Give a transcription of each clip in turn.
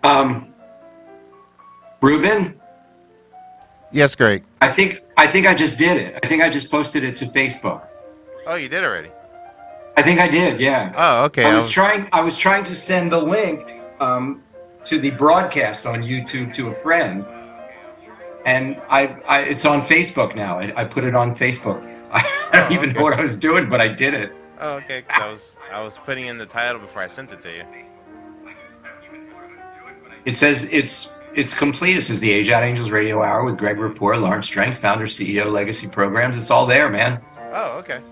Um, Ruben, Yes, Greg. I think I just did it. I think I just posted it to Facebook. Oh, you did already. I think I did. Yeah. Oh, okay. I was. I was trying to send the link to the broadcast on YouTube to a friend, and it's on Facebook now. I put it on Facebook. I don't Oh, even know okay. what I was doing, but I did it. Oh, okay. Because I was putting in the title before I sent it to you. It says it's complete. It says the Age Out Angels Radio Hour with Greg Rapport, Lawrence Drenk, founder, CEO, Legacy Programs. It's all there, man. Oh, okay. I'm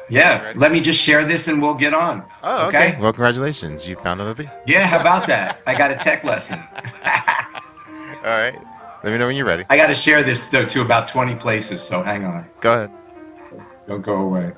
Yeah. ready. Let me just share this and we'll get on. Oh, okay. Okay. Well, congratulations. You found another. Yeah. How about that? I got a tech lesson. All right. Let me know when you're ready. I got to share this though to about 20 places. So hang on. Go ahead. Don't go away.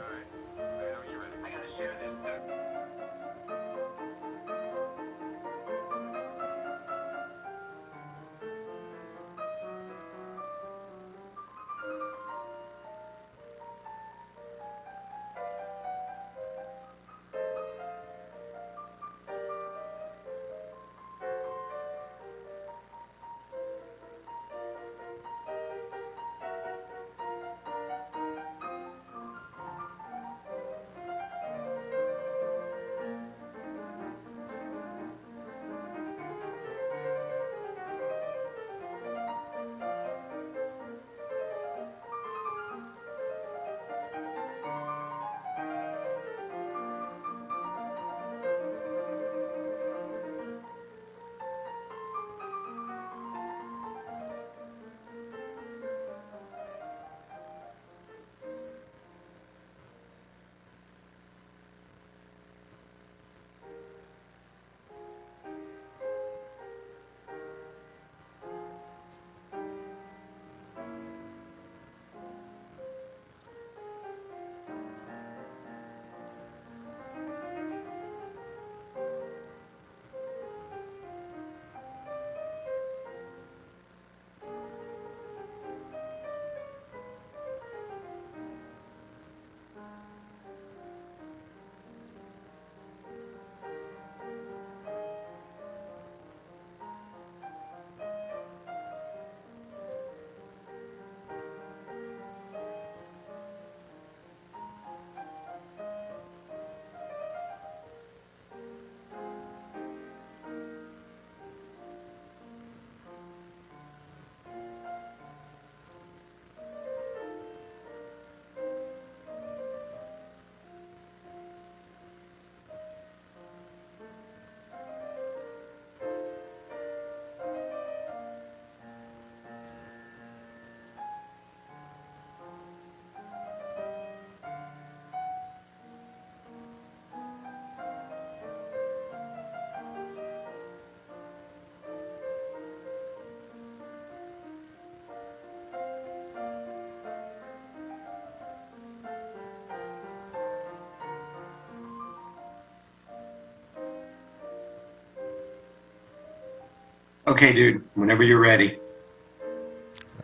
Okay, dude. Whenever you're ready.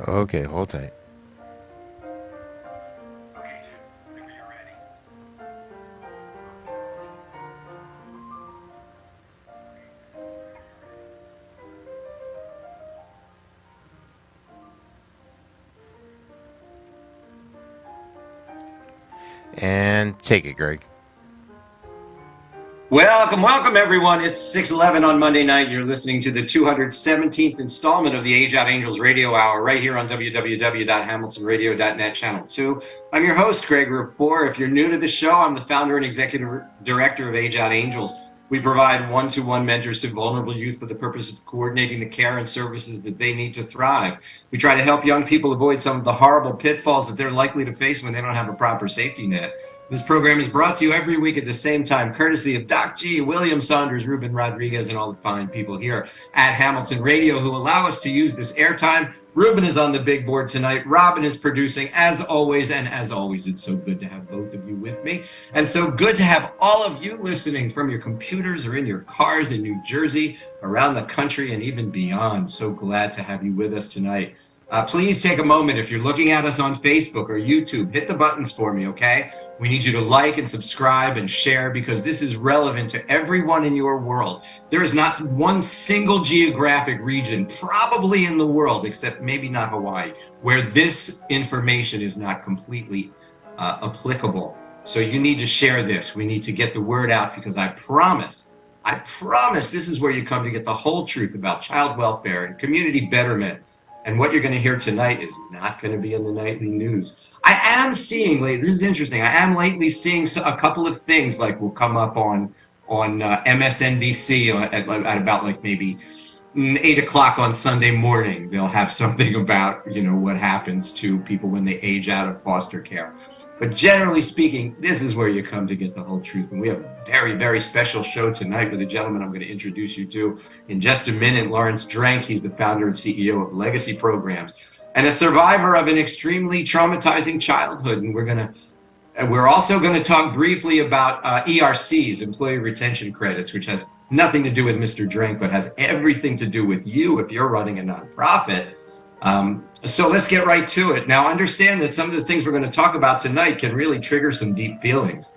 Okay, hold tight. And take it, Greg. Welcome, welcome, everyone. It's 6:11 on Monday night. You're listening to the 217th installment of the Age Out Angels Radio Hour right here on www.hamiltonradio.net Channel 2. I'm your host, Greg Rapport. If you're new to the show, I'm the founder and executive director of Age Out Angels. We provide one-to-one mentors to vulnerable youth for the purpose of coordinating the care and services that they need to thrive. We try to help young people avoid some of the horrible pitfalls that they're likely to face when they don't have a proper safety net. This program is brought to you every week at the same time, courtesy of Doc G, William Saunders, Ruben Rodriguez, and all the fine people here at Hamilton Radio who allow us to use this airtime. Ruben is on the big board tonight. Robin is producing, as always, and as always, it's so good to have both of you with me. And so good to have all of you listening from your computers or in your cars in New Jersey, around the country, and even beyond. So glad to have you with us tonight. Please take a moment. If you're looking at us on Facebook or YouTube, hit the buttons for me, okay? We need you to like and subscribe and share because this is relevant to everyone in your world. There is not one single geographic region, probably in the world, except maybe not Hawaii, where this information is not completely applicable. So you need to share this. We need to get the word out because I promise this is where you come to get the whole truth about child welfare and community betterment. And what you're going to hear tonight is not going to be in the nightly news. I am seeing lately, this is interesting, I am lately seeing a couple of things like will come up on MSNBC at about like maybe 8 o'clock on Sunday morning. They'll have something about, what happens to people when they age out of foster care. But generally speaking, this is where you come to get the whole truth. And we have a very, very special show tonight with a gentleman I'm going to introduce you to in just a minute, Lawrence Drenk. He's the founder and CEO of Legacy Programs and a survivor of an extremely traumatizing childhood. And we're also going to talk briefly about ERCs, employee retention credits, which has nothing to do with Mr. Drenk, but has everything to do with you if you're running a nonprofit. So let's get right to it. Now, understand that some of the things we're going to talk about tonight can really trigger some deep feelings.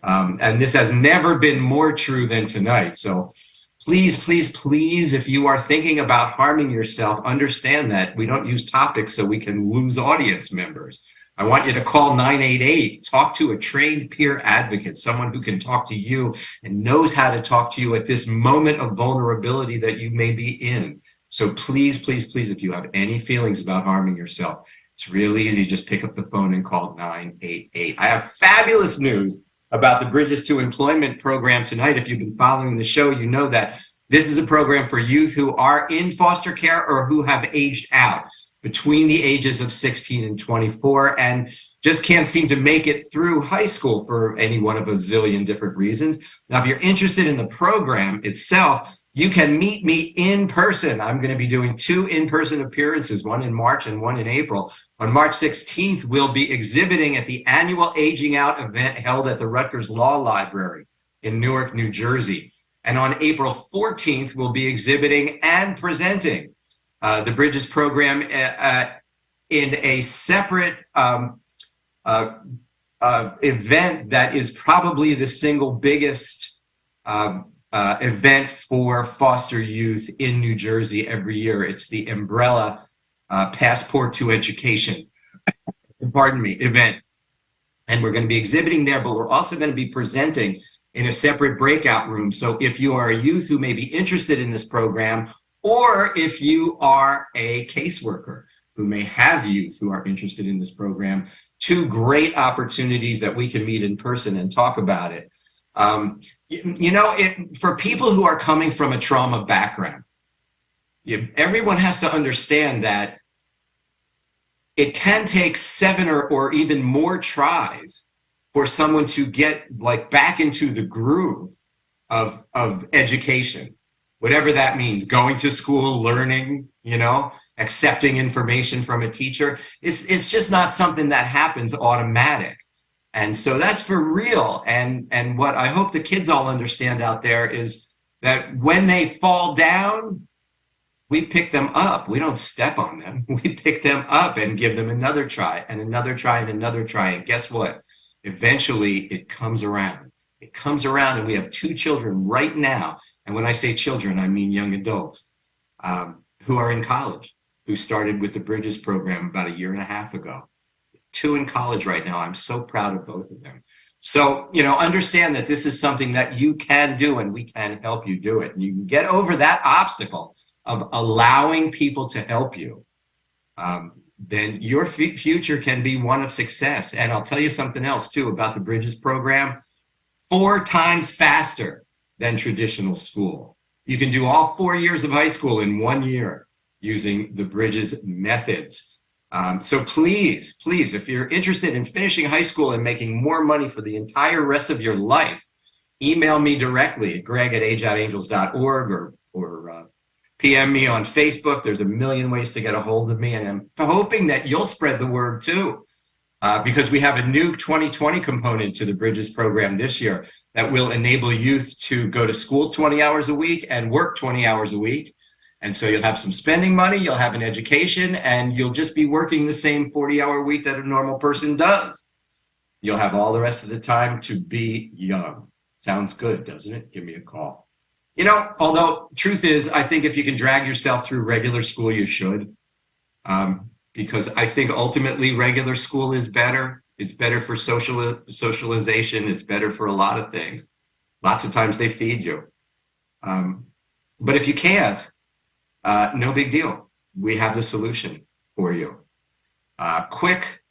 And this has never been more true than tonight. So please, please, please, if you are thinking about harming yourself, understand that we don't use topics so we can lose audience members. I want you to call 988, talk to a trained peer advocate, someone who can talk to you and knows how to talk to you at this moment of vulnerability that you may be in. So please, please, please, if you have any feelings about harming yourself, it's real easy. Just pick up the phone and call 988. I have fabulous news about the Bridges to Employment program tonight. If you've been following the show, you know that this is a program for youth who are in foster care or who have aged out between the ages of 16 and 24 and just can't seem to make it through high school for any one of a zillion different reasons. Now, if you're interested in the program itself, you can meet me in person. I'm going to be doing 2 in-person appearances, one in March and one in April. On March 16th, we'll be exhibiting at the annual Aging Out event held at the Rutgers Law Library in Newark, New Jersey. And on April 14th, we'll be exhibiting and presenting the Bridges program in a separate event that is probably the single biggest event for foster youth in New Jersey every year. It's the Umbrella Passport to Education, event. And we're going to be exhibiting there, but we're also going to be presenting in a separate breakout room. So if you are a youth who may be interested in this program, or if you are a caseworker who may have youth who are interested in this program, 2 great opportunities that we can meet in person and talk about it. For people who are coming from a trauma background, everyone has to understand that it can take 7 or even more tries for someone to get back into the groove of education, whatever that means, going to school, learning, accepting information from a teacher. It's just not something that happens automatic. And so that's for real. And what I hope the kids all understand out there is that when they fall down, we pick them up. We don't step on them. We pick them up and give them another try and another try and another try. And guess what? Eventually it comes around. It comes around, and we have 2 children right now. And when I say children, I mean young adults who are in college, who started with the Bridges program about 1.5 years ago. 2 in college right now. I'm so proud of both of them. So, understand that this is something that you can do, and we can help you do it. And you can get over that obstacle of allowing people to help you. Then your future can be one of success. And I'll tell you something else too about the Bridges program. 4 times faster than traditional school. You can do all 4 years of high school in 1 year using the Bridges methods. So please, if you're interested in finishing high school and making more money for the entire rest of your life, email me directly at greg@ageoutangels.org or PM me on Facebook. There's a million ways to get a hold of me, and I'm hoping that you'll spread the word too, because we have a new 2020 component to the Bridges program this year that will enable youth to go to school 20 hours a week and work 20 hours a week. And so you'll have some spending money, you'll have an education, and you'll just be working the same 40-hour week that a normal person does. You'll have all the rest of the time to be young. Sounds good, doesn't it? Give me a call. You know, although truth is, I think if you can drag yourself through regular school, you should. Because I think ultimately regular school is better. It's better for socialization. It's better for a lot of things. Lots of times they feed you. But if you can't, no big deal. We have the solution for you. Quick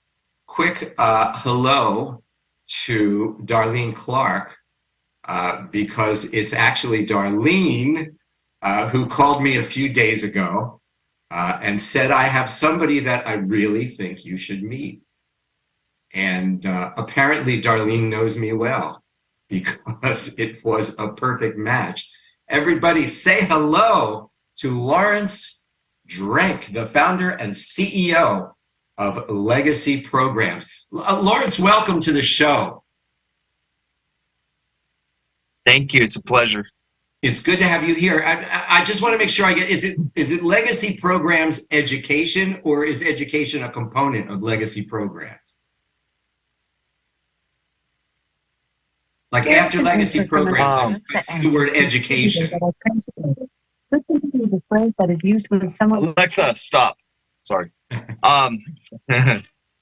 hello to Darlene Clark, because it's actually Darlene who called me a few days ago and said, I have somebody that I really think you should meet. And apparently Darlene knows me well, because it was a perfect match. Everybody say hello to Lawrence Drenk, the founder and CEO of Legacy Programs. Lawrence, welcome to the show. Thank you. It's a pleasure. It's good to have you here. I just want to make sure I get, is it Legacy Programs education, or is education a component of Legacy Programs? Like after Legacy Programs, I see the word education. That is used with someone. Alexa, stop. Sorry.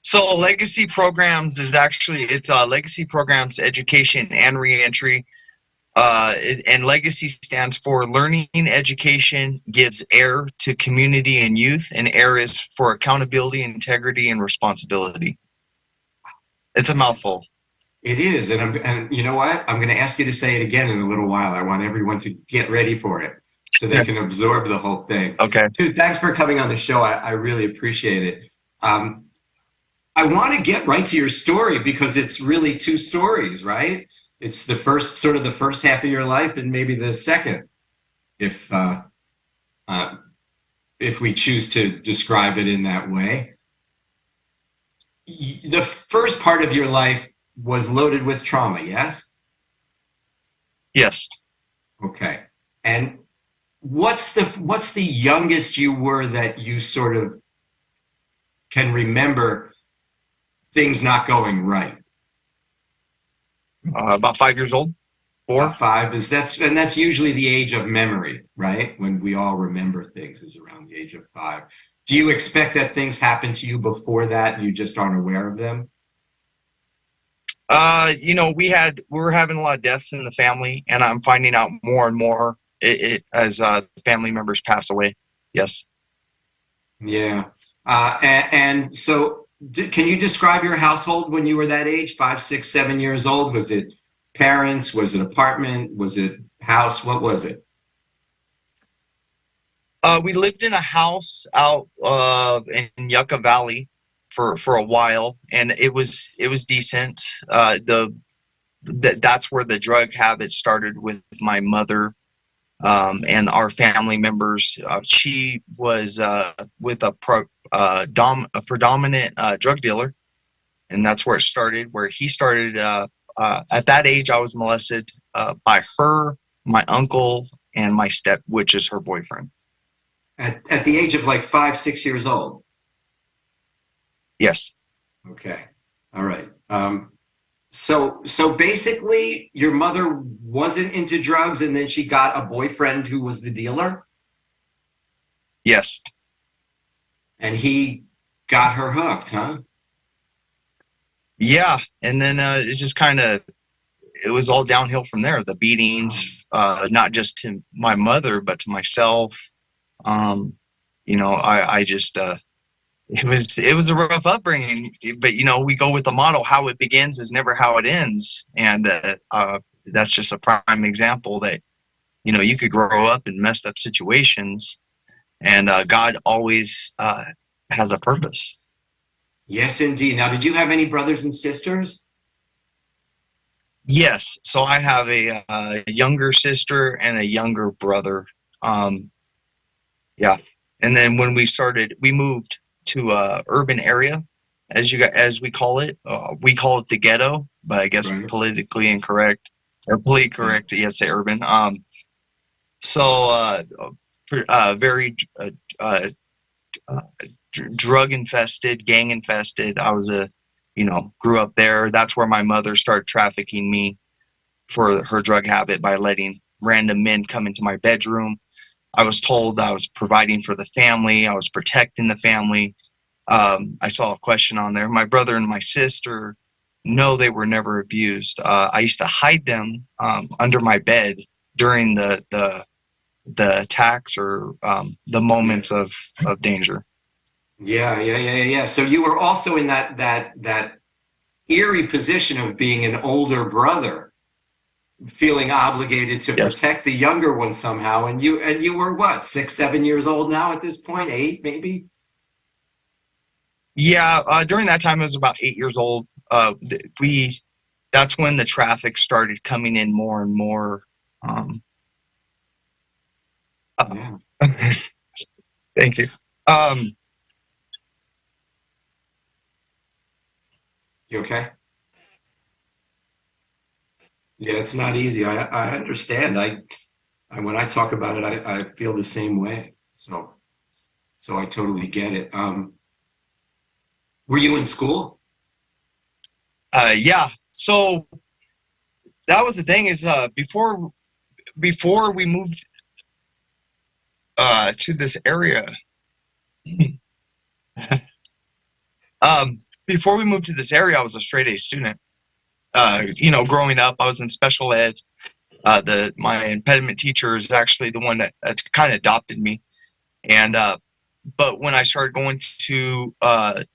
So Legacy Programs is actually, it's Legacy Programs Education and Reentry. And Legacy stands for Learning Education Gives Air to Community and Youth, and AIR is for Accountability, Integrity, and Responsibility. It's a mouthful. It is, and you know what? I'm going to ask you to say it again in a little while. I want everyone to get ready for it so they can absorb the whole thing. Okay. Dude, thanks for coming on the show. I really appreciate it. I want to get right to your story, because it's really two stories, right? It's the first half of your life, and maybe the second, if we choose to describe it in that way. The first part of your life was loaded with trauma, yes? Yes. Okay. And what's the youngest you were that you sort of can remember things not going right? About 5 years old. 4. About 5 that's usually the age of memory, right? When we all remember things is around the age of 5. Do you expect that things happen to you before that and you just aren't aware of them? You know, we were having a lot of deaths in the family, and I'm finding out more and more as family members pass away. Yes. Yeah. And so can you describe your household when you were that age, 5, 6, 7 years old? Was it parents? Was it apartment? Was it house? What was it? We lived in a house out in Yucca Valley for a while, and it was decent. That's where the drug habit started with my mother and our family members. She was with a predominant drug dealer, and that's where it started. Where he started at that age, I was molested by her, my uncle, and my which is her boyfriend. At the age of like 5, 6 years old. Yes. Okay. All right. So basically, your mother wasn't into drugs, and then she got a boyfriend who was the dealer? Yes. And he got her hooked, huh? Yeah. And then it just it was all downhill from there. The beatings, not just to my mother, but to myself. You know, I just, it was a rough upbringing, but you know, we go with the motto, how it begins is never how it ends. And, that's just a prime example that, you know, you could grow up in messed up situations, and, God always, has a purpose. Yes, indeed. Now, did you have any brothers and sisters? Yes. So I have a younger sister and a younger brother. Yeah. And then when we moved to a urban area, as we call it. We call it the ghetto, but I guess Right. politically incorrect, or politically correct, yes, say urban. So very drug infested, gang infested. I was grew up there. That's where my mother started trafficking me for her drug habit by letting random men come into my bedroom. I was told I was providing for the family. I was protecting the family. I saw a question on there. My brother and my sister, no, they were never abused. I used to hide them under my bed during the attacks or the moments of danger. Yeah. So you were also in that eerie position of being an older brother, feeling obligated to protect the younger one somehow. And you were what, 6, 7 years old now at this point, 8 maybe? Yeah, during that time I was about 8 years old. That's when the traffic started coming in more and more. Thank you. You okay? Yeah, it's not easy. I understand. When I talk about it, I feel the same way. So I totally get it. Were you in school? Yeah. So that was the thing is before we moved to this area. Before we moved to this area, I was a straight A student. Growing up, I was in special ed. My impediment teacher is actually the one that kind of adopted me. And but when I started going to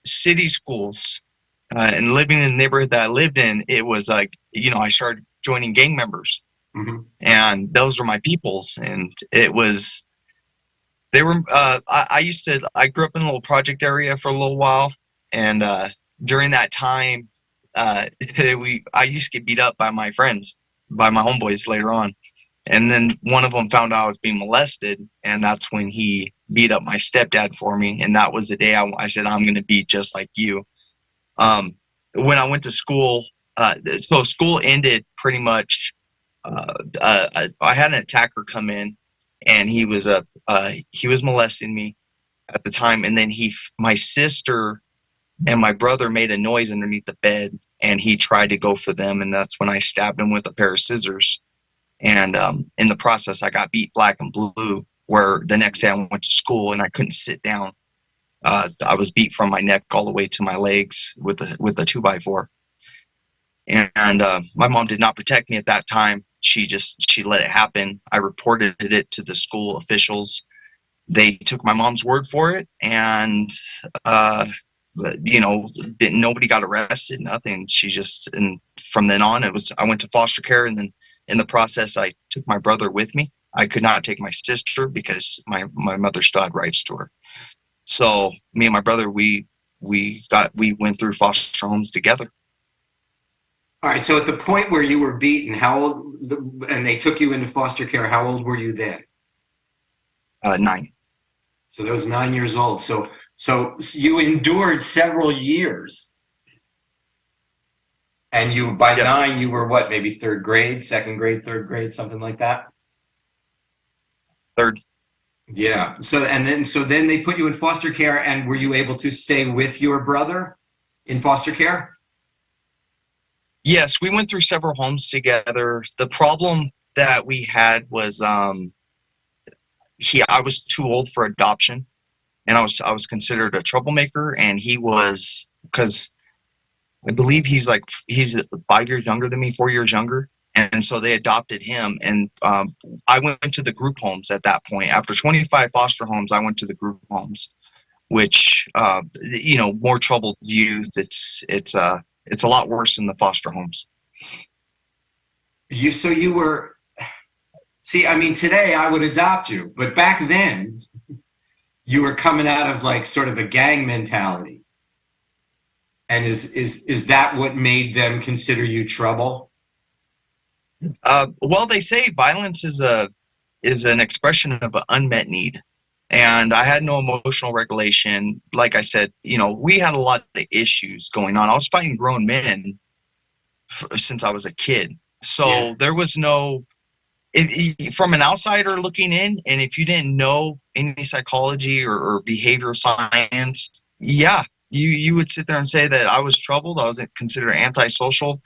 city schools and living in the neighborhood that I lived in, it was like, I started joining gang members. Mm-hmm. And those were my peoples. And I grew up in a little project area for a little while. And during that time, I used to get beat up by my friends, by my homeboys later on. And then one of them found out I was being molested, and that's when he beat up my stepdad for me. And that was the day I said, I'm going to be just like you. When I went to school, so school ended pretty much. I had an attacker come in, and he was molesting me at the time. And then my sister and my brother made a noise underneath the bed, and he tried to go for them. And that's when I stabbed him with a pair of scissors. And in the process, I got beat black and blue, where the next day I went to school and I couldn't sit down. I was beat from my neck all the way to my legs with a 2x4. And my mom did not protect me at that time. She let it happen. I reported it to the school officials. They took my mom's word for it, and nobody got arrested, nothing. And from then on, I went to foster care, and then in the process, I took my brother with me. I could not take my sister because my mother still had rights to her. So me and my brother, we went through foster homes together. All right. So at the point where you were beaten, how old, and they took you into foster care, how old were you then? 9. So that was 9 years old. So you endured several years. And by 9, you were what, maybe 3rd grade, 2nd grade, 3rd grade, something like that? 3rd. Yeah. So then they put you in foster care, and were you able to stay with your brother in foster care? Yes, we went through several homes together. The problem that we had was I was too old for adoption, and I was considered a troublemaker, and he was, because I believe he's 5 years younger than me, 4 years younger. And so they adopted him. And I went to the group homes at that point. After 25 foster homes, I went to the group homes, which, more troubled youth. It's a lot worse than the foster homes. Today I would adopt you, but back then you were coming out of sort of a gang mentality. And is that what made them consider you trouble? Well, they say violence is an expression of an unmet need, and I had no emotional regulation. Like I said, we had a lot of issues going on. I was fighting grown men since I was a kid, so there was no from an outsider looking in, and if you didn't know any psychology or behavioral science, yeah, you would sit there and say that I was troubled. I was considered antisocial,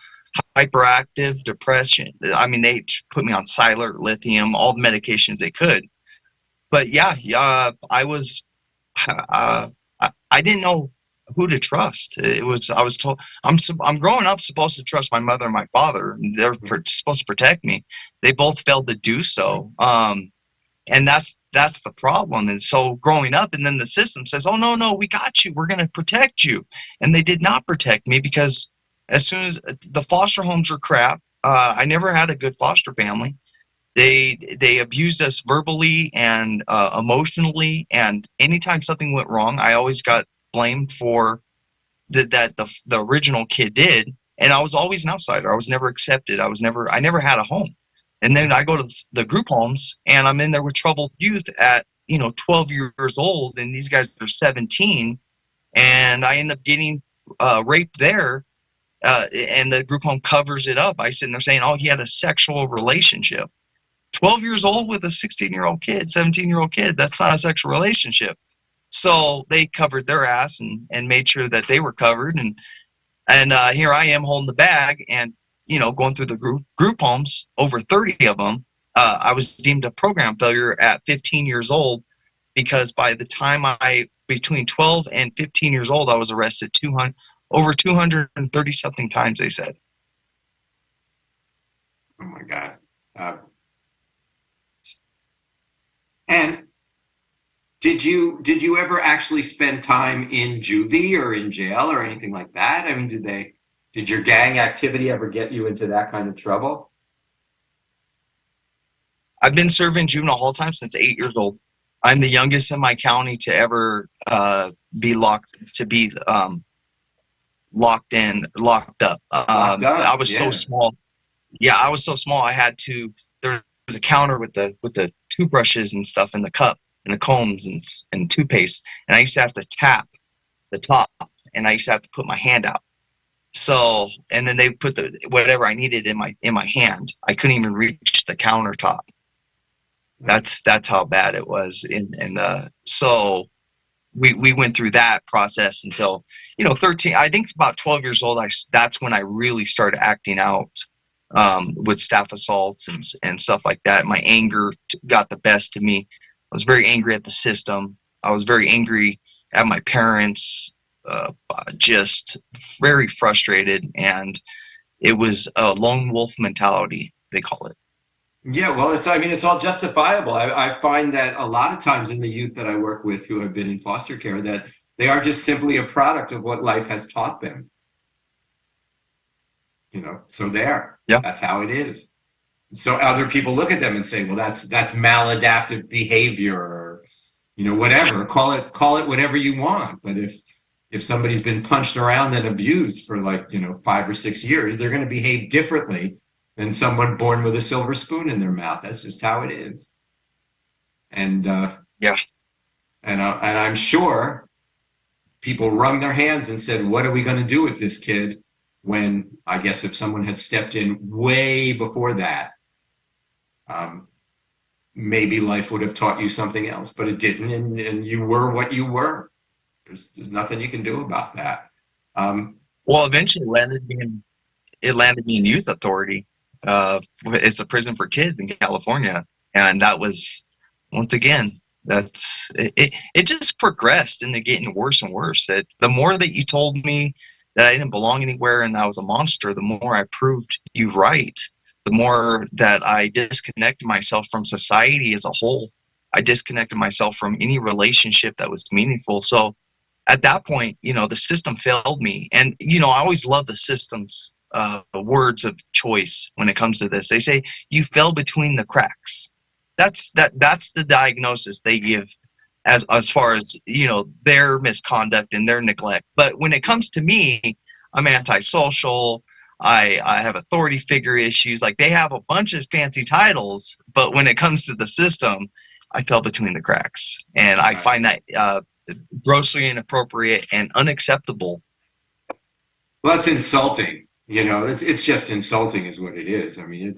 hyperactive, depression. I mean, they put me on Siler, lithium, all the medications they could. But yeah, I was, I didn't know who to trust. I was told I'm growing up supposed to trust my mother and my father. They're supposed to protect me. They both failed to do so. And that's the problem. And so growing up, and then the system says, "Oh no, we got you. We're going to protect you," and they did not protect me, because as soon as the foster homes were crap, I never had a good foster family. They abused us verbally and emotionally, and anytime something went wrong, I always got blamed for that the original kid did, and I was always an outsider. I was never accepted. I never had a home. And then I go to the group homes, and I'm in there with troubled youth at 12 years old, and these guys are 17, and I end up getting raped there, and the group home covers it up by sitting there saying, "Oh, he had a sexual relationship." 12 years old with a 16-year-old kid, 17-year-old kid, that's not a sexual relationship. So they covered their ass and made sure that they were covered, and here I am holding the bag, and going through the group homes, over 30 of them. I was deemed a program failure at 15 years old, because by the time between 12 and 15 years old, I was arrested over 230 something times, they said. Oh my God. And did you ever actually spend time in juvie or in jail or anything like that? I mean, did your gang activity ever get you into that kind of trouble? I've been serving juvenile hall time since 8 years old. I'm the youngest in my county to ever be locked up. Locked up. I was so small. Yeah, I was so small. There was a counter with the toothbrushes and stuff in the cup, and the combs and toothpaste, and I used to have to tap the top, and I used to have to put my hand out. So, and then they put whatever I needed in my hand. I couldn't even reach the countertop. That's how bad it was. So we went through that process until 13. I think about 12 years old. That's when I really started acting out with staff assaults and stuff like that. My anger got the best of me. I was very angry at the system. I was very angry at my parents, just very frustrated. And it was a lone wolf mentality, they call it. Yeah, well, it's all justifiable. I find that a lot of times in the youth that I work with who have been in foster care, that they are just simply a product of what life has taught them. So that's how it is. So other people look at them and say, well, that's maladaptive behavior, or whatever. Call it whatever you want. But if somebody's been punched around and abused for 5 or 6 years, they're going to behave differently than someone born with a silver spoon in their mouth. That's just how it is. And and I'm sure people wrung their hands and said, what are we going to do with this kid? When I guess if someone had stepped in way before that, maybe life would have taught you something else, but it didn't, and you were what you were. There's nothing you can do about that. Well, eventually it landed me in youth authority. It's a prison for kids in California, and that was, once again, it just progressed into getting worse and worse. The more that you told me that I didn't belong anywhere and that I was a monster, the more I proved you right. The more that I disconnected myself from society as a whole. I disconnected myself from any relationship that was meaningful. So at that point, the system failed me. And, I always love the system's words of choice when it comes to this. They say you fell between the cracks. That's the diagnosis they give as far as their misconduct and their neglect. But when it comes to me, I'm antisocial. I have authority figure issues. Like, they have a bunch of fancy titles, but when it comes to the system, I fell between the cracks, and I find that grossly inappropriate and unacceptable. Well, that's insulting. It's just insulting, is what it is. I mean,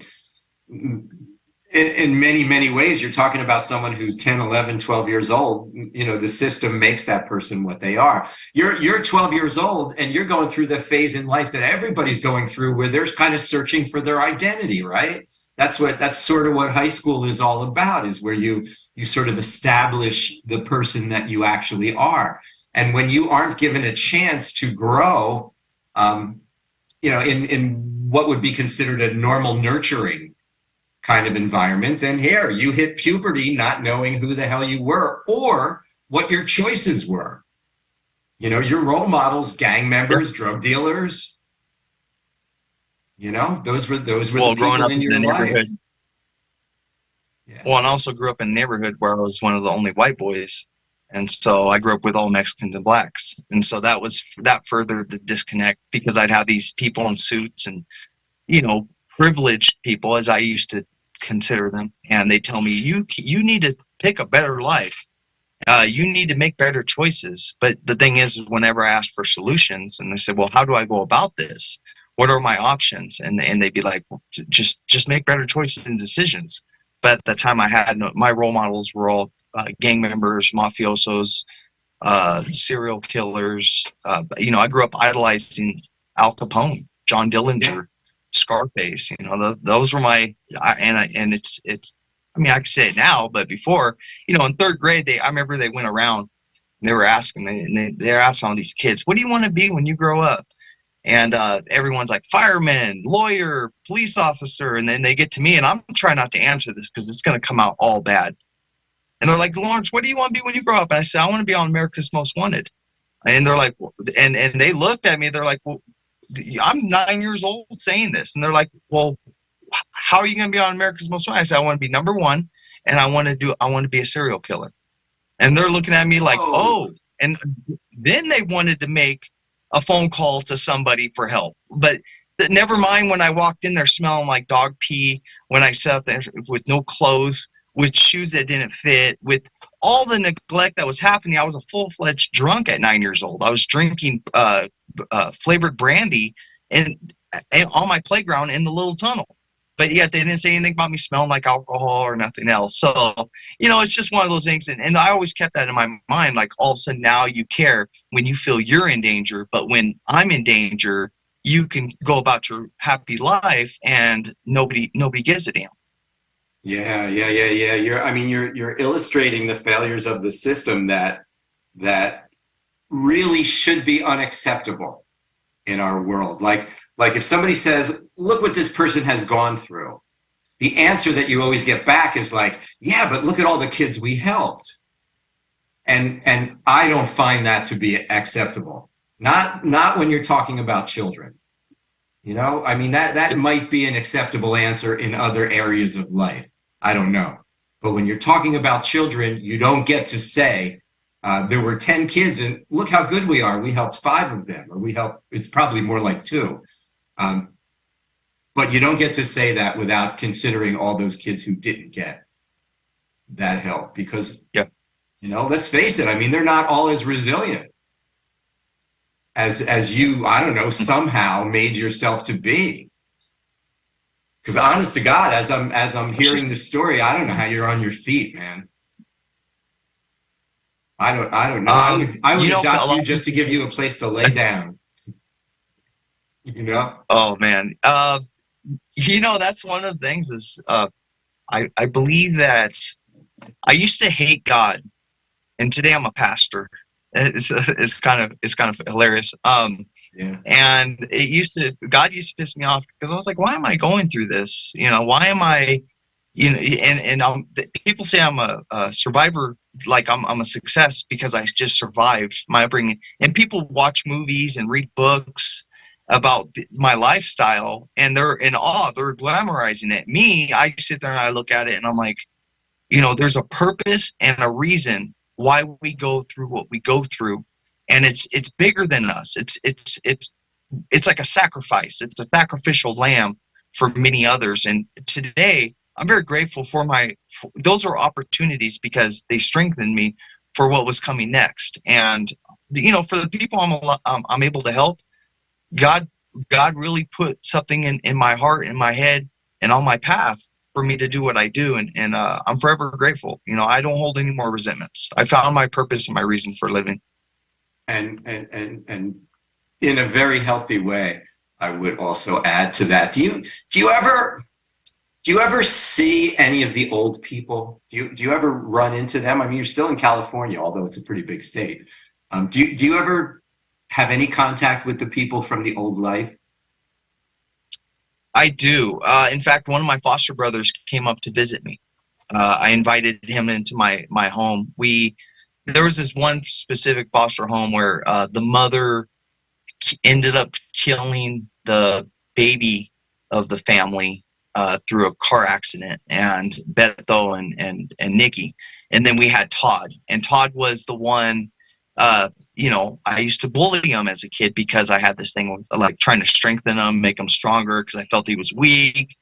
in many, many ways, you're talking about someone who's 10, 11, 12 years old. You know, the system makes that person what they are. You're 12 years old and you're going through the phase in life that everybody's going through where they're kind of searching for their identity, right? That's sort of what high school is all about, is where you sort of establish the person that you actually are. And when you aren't given a chance to grow, you know, in what would be considered a normal nurturing kind of environment, then here you hit puberty not knowing who the hell you were or what your choices were. You know, your role models, gang members, drug dealers, you know, those were Well, the growing people up in in the your life. neighborhood. Yeah. Well, and I also grew up in a neighborhood where I was one of the only white boys. And so I grew up with all Mexicans and blacks. And so that furthered the disconnect, because I'd have these people in suits and, you know, privileged people, as I used to consider them. And they tell me, you need to pick a better life. You need to make better choices. But the thing is, whenever I asked for solutions and they said, well, how do I go about this? What are my options? And they'd be like, well, just make better choices and decisions. But at the time I had my role models were all gang members, mafiosos, serial killers. You know, I grew up idolizing Al Capone, John Dillinger, Scarface. You know, those were my, and it's. I mean, I can say it now, but before, you know, in third grade, I remember they went around and they were asking, they're asking all these kids, what do you want to be when you grow up? And everyone's like fireman, lawyer, police officer. And then they get to me and I'm trying not to answer this because it's going to come out all bad. And they're like, Lawrence, what do you want to be when you grow up? And I said, I want to be on America's Most Wanted. And they're like, and they looked at me. They're like, well, I'm 9 years old saying this. And they're like, well, how are you going to be on America's Most Wanted? I said, I want to be number one, and I want to be a serial killer. And they're looking at me like, oh. And then they wanted to make a phone call to somebody for help. But never mind when I walked in there smelling like dog pee, when I sat there with no clothes, with shoes that didn't fit, with all the neglect that was happening. I was a full-fledged drunk at 9 years old. I was drinking flavored brandy and on my playground in the little tunnel. But yet they didn't say anything about me smelling like alcohol or nothing else. So, you know, it's just one of those things. And I always kept that in my mind, like all of a sudden now you care when you feel you're in danger. But when I'm in danger, you can go about your happy life and nobody gives a damn. Yeah. You're illustrating the failures of the system that really should be unacceptable in our world. Like if somebody says, look what this person has gone through, the answer that you always get back is like, yeah, but look at all the kids we helped. And I don't find that to be acceptable. Not when you're talking about children. You know, I mean, that might be an acceptable answer in other areas of life. I don't know. But when you're talking about children, you don't get to say, there were 10 kids and look how good we are. We helped 5 of them, or it's probably more like 2. But you don't get to say that without considering all those kids who didn't get that help, because, you know, let's face it. I mean, they're not all as resilient as you, I don't know, somehow made yourself to be. Because honest to God, as I'm hearing this story, I don't know how you're on your feet, man. I don't know. I would adopt you just to give you a place to lay down. You know? Oh man. You know, that's one of the things is I believe that I used to hate God, and today I'm a pastor. It's kind of hilarious. And God used to piss me off because I was like, why am I going through this? You know, why am I, you know, and people say I'm a survivor, like I'm a success because I just survived my upbringing. And people watch movies and read books about my lifestyle and they're in awe, they're glamorizing it. Me, I sit there and I look at it and I'm like, you know, there's a purpose and a reason why we go through what we go through, and it's bigger than us. It's like a sacrifice. It's a sacrificial lamb for many others. And today I'm very grateful for those are opportunities because they strengthened me for what was coming next. And you know, for the people I'm able to help, God really put something in my heart, in my head, and on my path for me to do what I do. And I'm forever grateful. You know, I don't hold any more resentments. I found my purpose and my reason for living. And in a very healthy way, I would also add to that. Do you ever see any of the old people? Do you ever run into them? I mean, you're still in California, although it's a pretty big state. Do you ever have any contact with the people from the old life? I do. In fact, one of my foster brothers came up to visit me. I invited him into my home. There was this one specific foster home where the mother ended up killing the baby of the family through a car accident, and Beto and Nikki. And then we had Todd, and Todd was the one, you know, I used to bully him as a kid because I had this thing with like trying to strengthen him, make him stronger because I felt he was weak.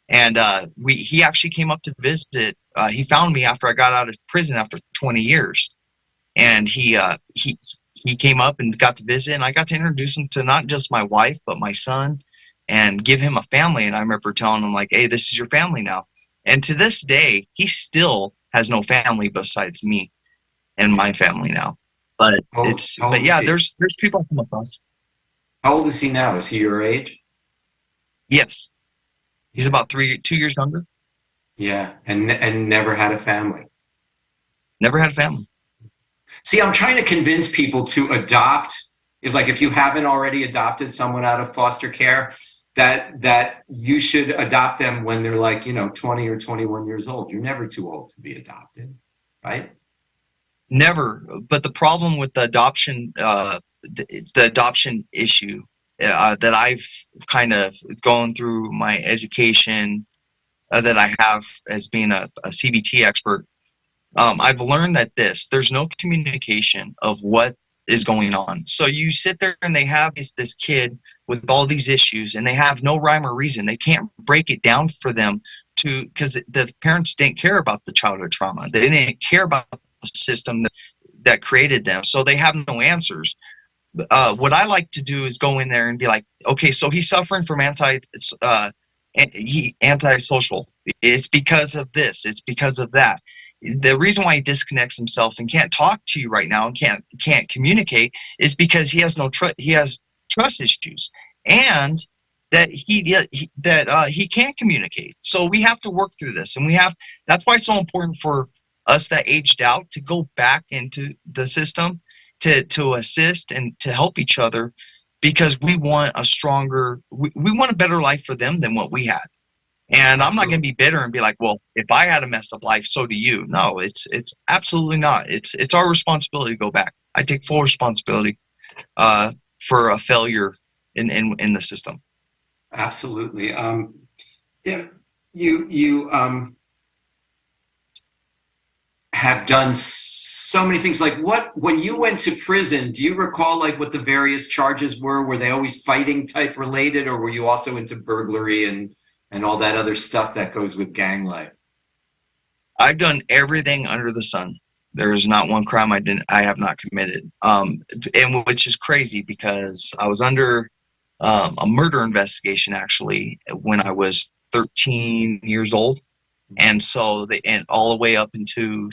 And he actually came up to visit. He found me after I got out of prison after 20 years. And he came up and got to visit, and I got to introduce him to not just my wife, but my son, and give him a family. And I remember telling him, like, hey, this is your family now. And to this day, he still has no family besides me and my family now. But yeah, there's people I come across. How old is he now? Is he your age? Yes. He's about 2 years younger. Yeah, and never had a family. Never had a family. See, I'm trying to convince people to adopt, if you haven't already adopted someone out of foster care, that you should adopt them when they're 20 or 21 years old. You're never too old to be adopted, right? Never. But the problem with the adoption, the adoption issue that I've kind of gone through my education that I have as being a CBT expert, I've learned that there's no communication of what is going on. So you sit there and they have this kid with all these issues, and they have no rhyme or reason. They can't break it down for them because the parents didn't care about the childhood trauma. They didn't care about the system that created them. So they have no answers. What I like to do is go in there and be like, okay, so he's suffering from antisocial. It's because of this. It's because of that. The reason why he disconnects himself and can't talk to you right now and can't communicate is because he has he has trust issues, and that he can't communicate. So we have to work through this, and that's why it's so important for us that aged out to go back into the system to assist and to help each other, because we want we want a better life for them than what we had. And I'm not going to be bitter and be like, well, if I had a messed up life, so do you. No, it's absolutely not. It's our responsibility to go back. I take full responsibility for a failure in the system. Absolutely. Yeah, you have done so many things. When you went to prison, do you recall what the various charges were? Were they always fighting type related, or were you also into burglary and all that other stuff that goes with gang life? I've done everything under the sun. There is not one crime I have not committed. And which is crazy because I was under a murder investigation actually when I was 13 years old. And so and all the way up into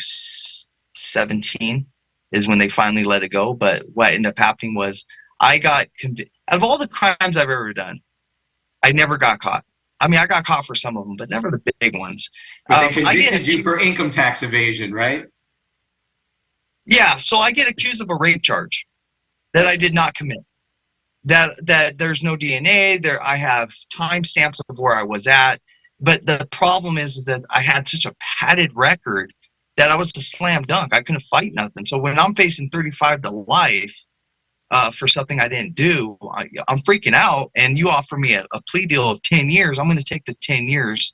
17 is when they finally let it go. But what ended up happening was I got convicted. Out of all the crimes I've ever done, I never got caught. I mean, I got caught for some of them, but never the big ones. But they convicted you for income tax evasion, right? Yeah, so I get accused of a rape charge that I did not commit. That there's no DNA there. I have timestamps of where I was at, but the problem is that I had such a padded record that I was a slam dunk. I couldn't fight nothing. So when I'm facing 35 to life for something I didn't do, I'm freaking out. And you offer me a plea deal of 10 years. I'm going to take the 10 years.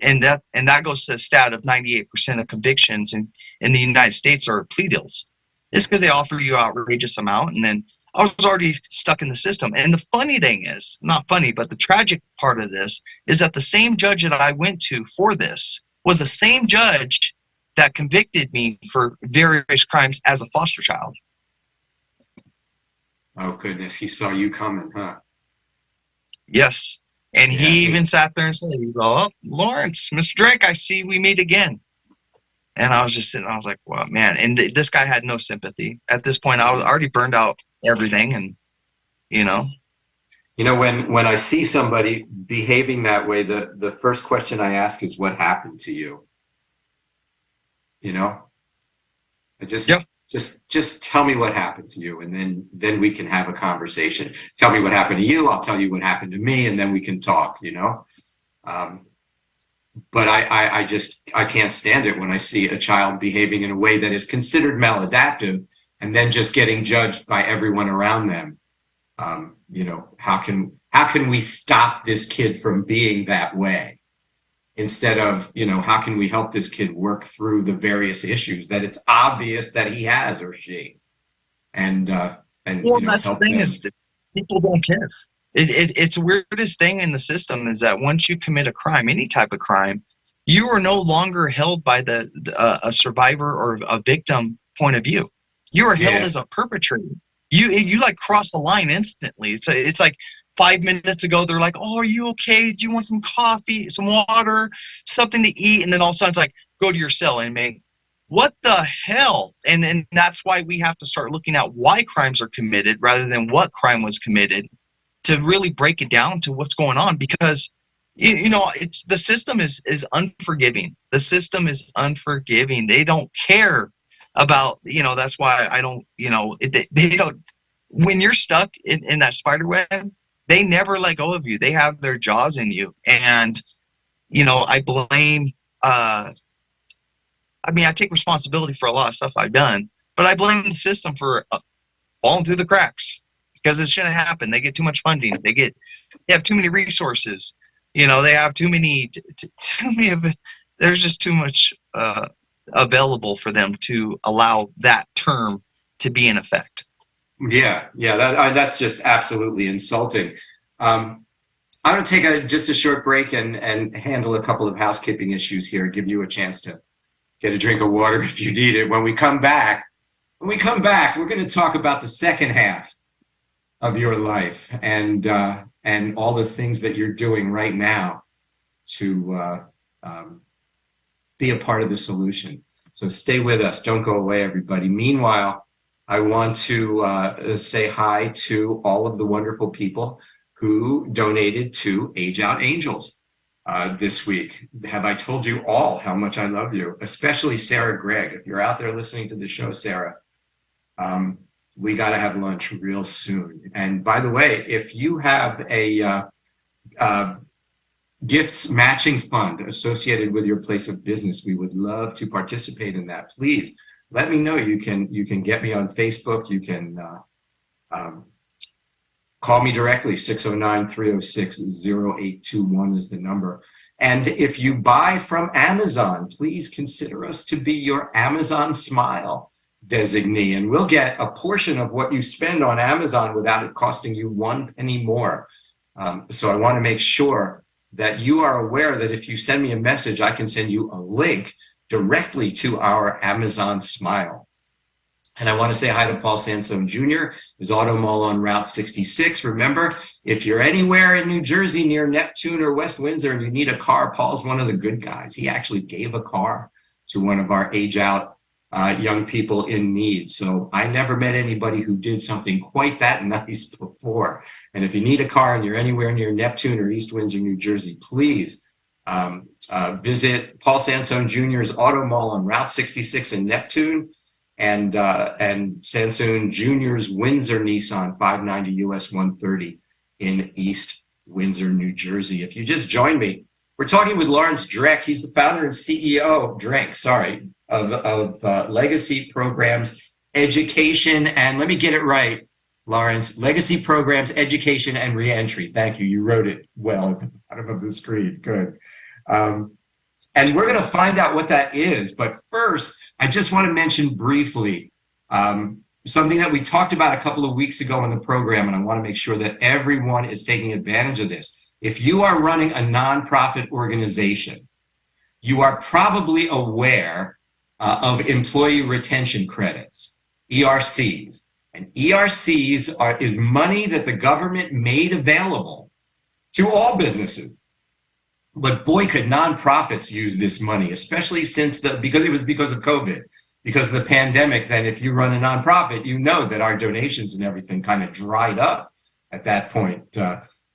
And that goes to a stat of 98% of convictions in the United States are plea deals. It's because they offer you outrageous amount, and then I was already stuck in the system. And the funny thing is, not funny, but the tragic part of this is that the same judge that I went to for this was the same judge that convicted me for various crimes as a foster child. Oh, goodness. He saw you coming, huh? Yes. And Yeah, he even sat there and said, "Oh, Lawrence, Mr. Drake, I see we meet again." And I was just sitting, I was like, wow, man. And this guy had no sympathy. At this point, I was already burned out everything. And, you know, when I see somebody behaving that way, the first question I ask is, what happened to you? You know, I yeah, just tell me what happened to you, and then we can have a conversation. Tell me what happened to you. I'll tell you what happened to me, and then we can talk, But I can't stand it when I see a child behaving in a way that is considered maladaptive and then just getting judged by everyone around them. How can we stop this kid from being that way? Instead of, how can we help this kid work through the various issues that it's obvious that he has or she? And that's the thing is that people don't care. It's the weirdest thing in the system is that once you commit a crime, any type of crime, you are no longer held by a survivor or a victim point of view. You are held as a perpetrator. You like cross the line instantly. It's like 5 minutes ago they're like, "Oh, are you okay? Do you want some coffee, some water, something to eat?" And then all of a sudden it's like, "Go to your cell, inmate." What the hell? And that's why we have to start looking at why crimes are committed rather than what crime was committed, to really break it down to what's going on, because it's the system is unforgiving. The system is unforgiving. They don't care about, that's why I don't, they don't, when you're stuck in that spider web, they never let go of you. They have their jaws in you. And, I blame, I take responsibility for a lot of stuff I've done, but I blame the system for falling through the cracks because it shouldn't happen. They get too much funding. They have too many resources. They have too many there's just too much available for them to allow that term to be in effect. Yeah, that's just absolutely insulting. I'm going to take just a short break and handle a couple of housekeeping issues here, give you a chance to get a drink of water if you need it. When we come back, we're going to talk about the second half of your life and all the things that you're doing right now to be a part of the solution. So stay with us. Don't go away, everybody. Meanwhile, I want to say hi to all of the wonderful people who donated to Age Out Angels this week. Have I told you all how much I love you? Especially Sarah Gregg. If you're out there listening to the show, Sarah, we got to have lunch real soon. And by the way, if you have a gifts matching fund associated with your place of business, we would love to participate in that. Please let me know. You can get me on Facebook. You can call me directly. 609-306-0821 is the number. And if you buy from Amazon, please consider us to be your Amazon Smile designee, and we'll get a portion of what you spend on Amazon without it costing you 1 penny more. So I want to make sure that you are aware that if you send me a message, I can send you a link directly to our Amazon Smile. And I want to say hi to Paul Sansone Jr., his auto mall on Route 66. Remember, if you're anywhere in New Jersey near Neptune or West Windsor and you need a car, Paul's one of the good guys. He actually gave a car to one of our age out young people in need. So I never met anybody who did something quite that nice before. And if you need a car and you're anywhere near Neptune or East Windsor, New Jersey, please visit Paul Sansone Jr.'s Auto Mall on Route 66 in Neptune and Sansone Jr.'s Windsor Nissan 590 US 130 in East Windsor, New Jersey. If you just joined me, we're talking with Lawrence Drenk. He's the founder and CEO of Legacy Programs Education, and let me get it right, Lawrence, Legacy Programs Education and Reentry. Thank you. You wrote it well at the bottom of the screen. Good. And we're going to find out what that is. But first, I just want to mention briefly something that we talked about a couple of weeks ago in the program, and I want to make sure that everyone is taking advantage of this. If you are running a nonprofit organization, you are probably aware of employee retention credits, ERCs. And ERCs is money that the government made available to all businesses. But boy, could nonprofits use this money, especially because of COVID, because of the pandemic. Then if you run a nonprofit, you know that our donations and everything kind of dried up at that point.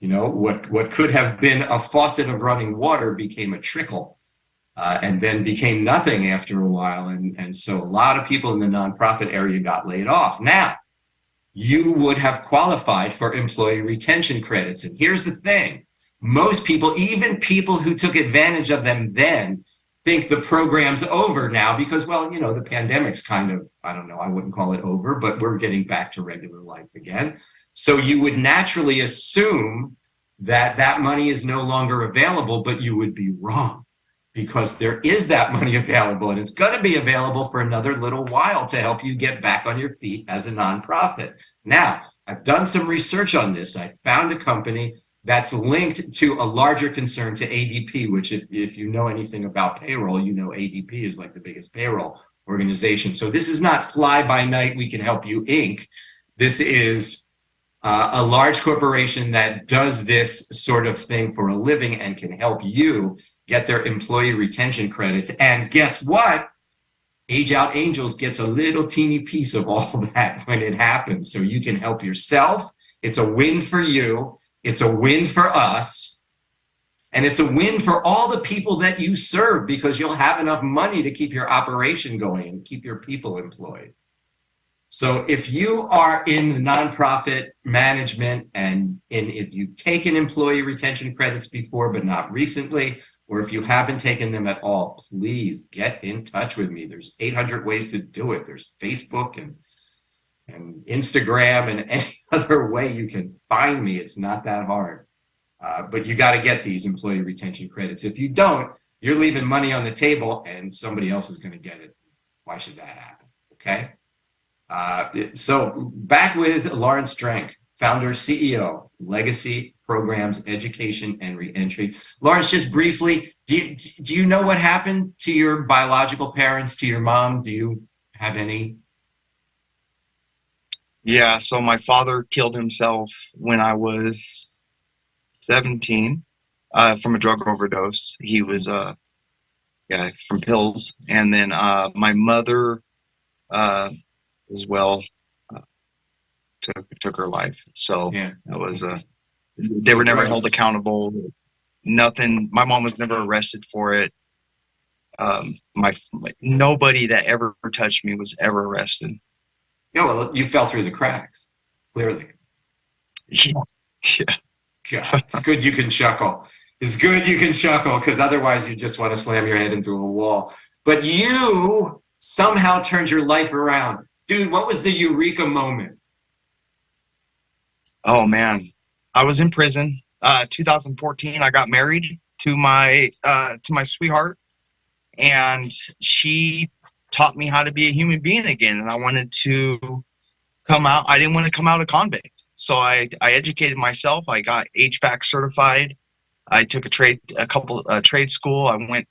What could have been a faucet of running water became a trickle, and then became nothing after a while. And so a lot of people in the nonprofit area got laid off. Now, you would have qualified for employee retention credits. And here's the thing. Most people, even people who took advantage of them then, think the program's over now because, the pandemic's kind of, I don't know, I wouldn't call it over, but we're getting back to regular life again. So you would naturally assume that that money is no longer available, but you would be wrong because there is that money available and it's going to be available for another little while to help you get back on your feet as a nonprofit. Now, I've done some research on this. I found a company that's linked to a larger concern to ADP, which if you know anything about payroll, you know ADP is like the biggest payroll organization. So this is not fly by night, we can help you Inc. This is a large corporation that does this sort of thing for a living and can help you get their employee retention credits. And guess what? Age Out Angels gets a little teeny piece of all that when it happens. So you can help yourself. It's a win for you. It's a win for us, and it's a win for all the people that you serve because you'll have enough money to keep your operation going and keep your people employed. So if you are in nonprofit management and if you've taken employee retention credits before but not recently, or if you haven't taken them at all, please get in touch with me. There's 800 ways to do it. There's Facebook and Instagram and any other way you can find me. It's not that hard. But you got to get these employee retention credits. If you don't, you're leaving money on the table and somebody else is going to get it. Why should that happen? Okay. So back with Lawrence Drenk, founder, CEO, Legacy Programs, Education, and Reentry. Lawrence, just briefly, do you know what happened to your biological parents, to your mom? Do you have any? Yeah, so my father killed himself when I was 17 from a drug overdose. He was from pills. And then my mother as well took her life. So yeah, it was they were never held accountable. Nothing. My mom was never arrested for it. Nobody that ever touched me was ever arrested. Yeah, well, you fell through the cracks, clearly. Yeah. God, it's good you can chuckle. It's good you can chuckle because otherwise you just want to slam your head into a wall. But you somehow turned your life around. Dude, what was the eureka moment? Oh, man. I was in prison. 2014, I got married to my sweetheart, and she taught me how to be a human being again. And I wanted to come out. I didn't want to come out a convict. So I educated myself. I got HVAC certified. I took a trade school. I went,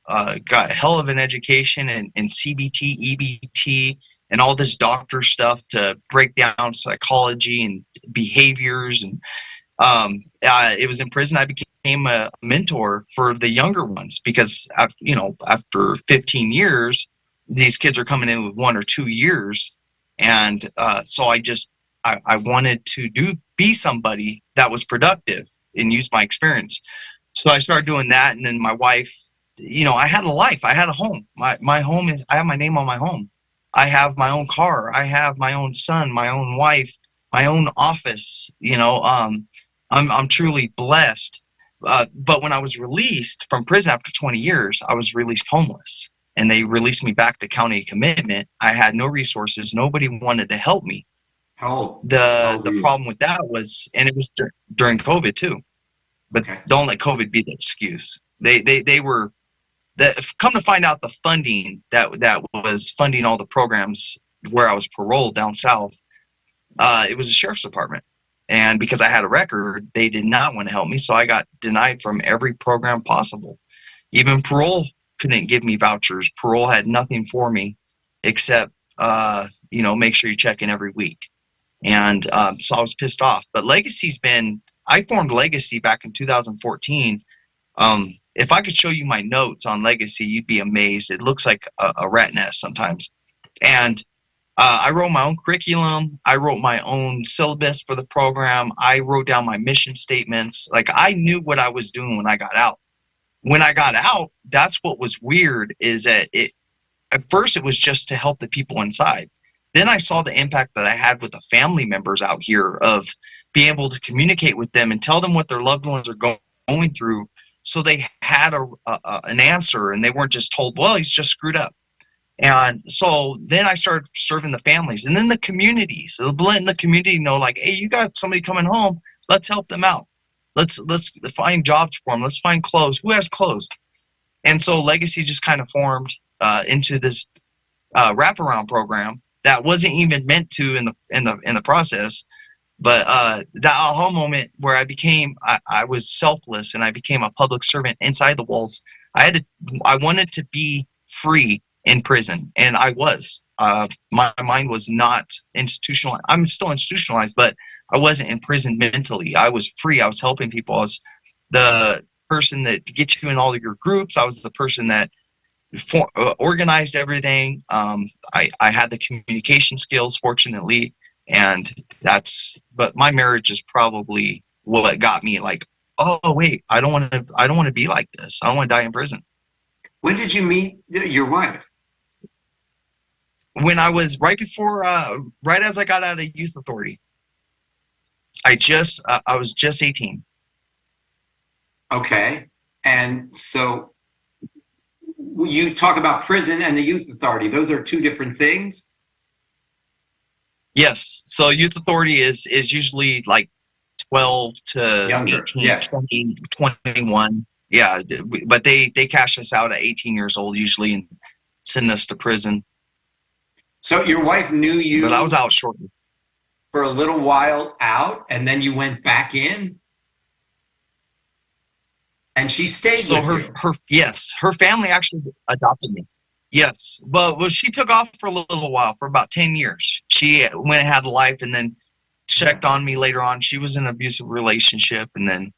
got a hell of an education in CBT, EBT, and all this doctor stuff to break down psychology and behaviors. And it was in prison. I became a mentor for the younger ones because, after 15 years, these kids are coming in with 1 or 2 years. And so I wanted to be somebody that was productive and use my experience. So I started doing that. And then my wife, I had a life. I had a home. My home I have my name on my home. I have my own car. I have my own son, my own wife, my own office. I'm truly blessed. But when I was released from prison after 20 years, I was released homeless. And they released me back to county commitment. I had no resources. Nobody wanted to help me. The problem with that was, and it was during COVID too. But Don't let COVID be the excuse. They were come to find out the funding that was funding all the programs where I was paroled down south. It was the sheriff's department, and because I had a record, they did not want to help me. So I got denied from every program possible. Even parole couldn't give me vouchers. Parole had nothing for me except, make sure you check in every week. And so I was pissed off. But Legacy's been, I formed Legacy back in 2014. If I could show you my notes on Legacy, you'd be amazed. It looks like a rat nest sometimes. And I wrote my own curriculum. I wrote my own syllabus for the program. I wrote down my mission statements. Like, I knew what I was doing when I got out. When I got out, that's what was weird, is that at first it was just to help the people inside. Then I saw the impact that I had with the family members out here, of being able to communicate with them and tell them what their loved ones are going through, so they had an answer, and they weren't just told, well, he's just screwed up. And so then I started serving the families, and then the communities. So letting the community know, like, hey, you got somebody coming home, let's help them out. Let's find jobs for them. Let's find clothes. Who has clothes? And so Legacy just kind of formed into this wraparound program that wasn't even meant to in the process. But that aha moment where I was selfless, and I became a public servant inside the walls. I wanted to be free in prison, and I was. My mind was not institutionalized. I'm still institutionalized, but I wasn't in prison mentally. I was free. I was helping people. I was the person that to get you in all of your groups. I was the person that organized everything. I had the communication skills, fortunately, and but my marriage is probably what got me like, oh wait, I don't want to be like this. I don't want to die in prison. When did you meet your wife? When I was right as I got out of youth authority. I was just 18. Okay. And so you talk about prison and the youth authority. Those are two different things? Yes. So youth authority is usually like 12 to Younger. 18, Yeah. 20, 21. Yeah. But they cash us out at 18 years old usually and send us to prison. So your wife knew you, but I was out shortly for a little while out, and then you went back in, and she stayed with you. Yes, her family actually adopted me. Yes, but she took off for a little while, for about 10 years. She went and had a life, and then checked on me later on. She was in an abusive relationship, and then,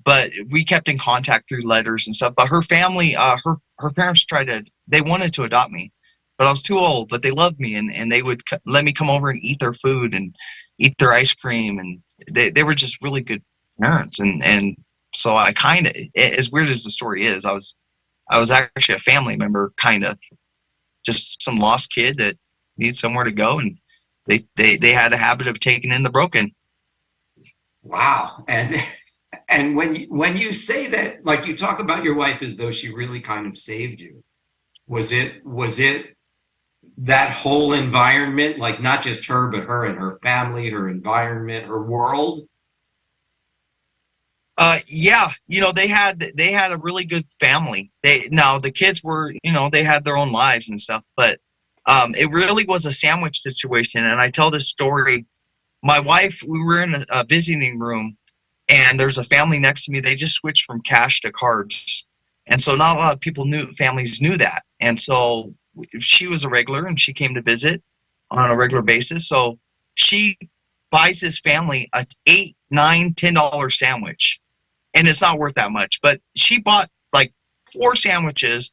but we kept in contact through letters and stuff. But her family, her parents they wanted to adopt me. But I was too old, but they loved me, and they would let me come over and eat their food and eat their ice cream, and they were just really good parents. And so I kind of, as weird as the story is, I was actually a family member, kind of just some lost kid that needs somewhere to go, and they had a habit of taking in the broken. Wow. And when you say that, like, you talk about your wife as though she really kind of saved you, was it that whole environment, like not just her, but her and her family, her environment, her world? Yeah, they had a really good family. The kids were, they had their own lives and stuff, but it really was a sandwich situation. And I tell this story. My wife, we were in a visiting room, and there's a family next to me. They just switched from cash to cards, and so not a lot of families knew that. And so she was a regular, and she came to visit on a regular basis. So she buys this family a $8, $9, $10 sandwich, and it's not worth that much. But she bought like 3 sandwiches.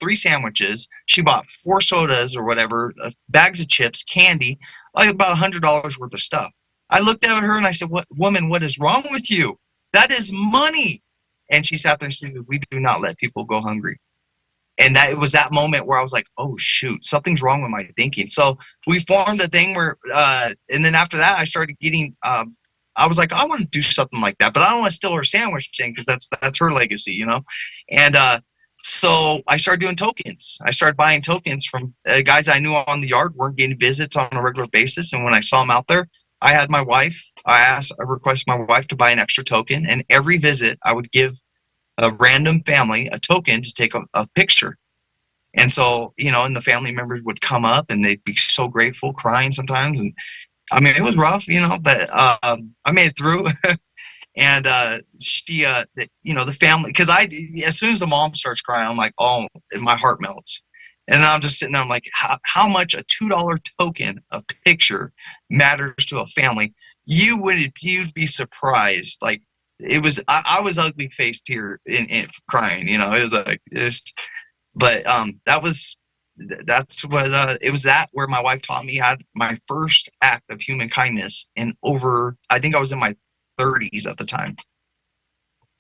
She bought 4 sodas or whatever, bags of chips, candy, like about $100 worth of stuff. I looked at her and I said, what is wrong with you? That is money. And she sat there and she said, we do not let people go hungry. And it was that moment where I was like, oh, shoot, something's wrong with my thinking. So we formed a thing where, and then after that, I started getting, I was like, I want to do something like that, but I don't want to steal her sandwich thing, because that's her legacy, And so I started doing tokens. I started buying tokens from guys I knew on the yard, weren't getting visits on a regular basis. And when I saw them out there, I requested my wife to buy an extra token. And every visit, I would give a random family a token to take a picture. And so, and the family members would come up and they'd be so grateful, crying sometimes. And I mean, it was rough, but I made it through. And she, the family, because as soon as the mom starts crying, I'm like, oh, my heart melts. And I'm just sitting there, I'm like, how much a $2 token, a picture, matters to a family. you'd be surprised. Like it was, I was ugly faced here in crying, you know, it was like, but that's what, it was that where my wife taught me how my first act of human kindness in over, I think I was in my 30s at the time.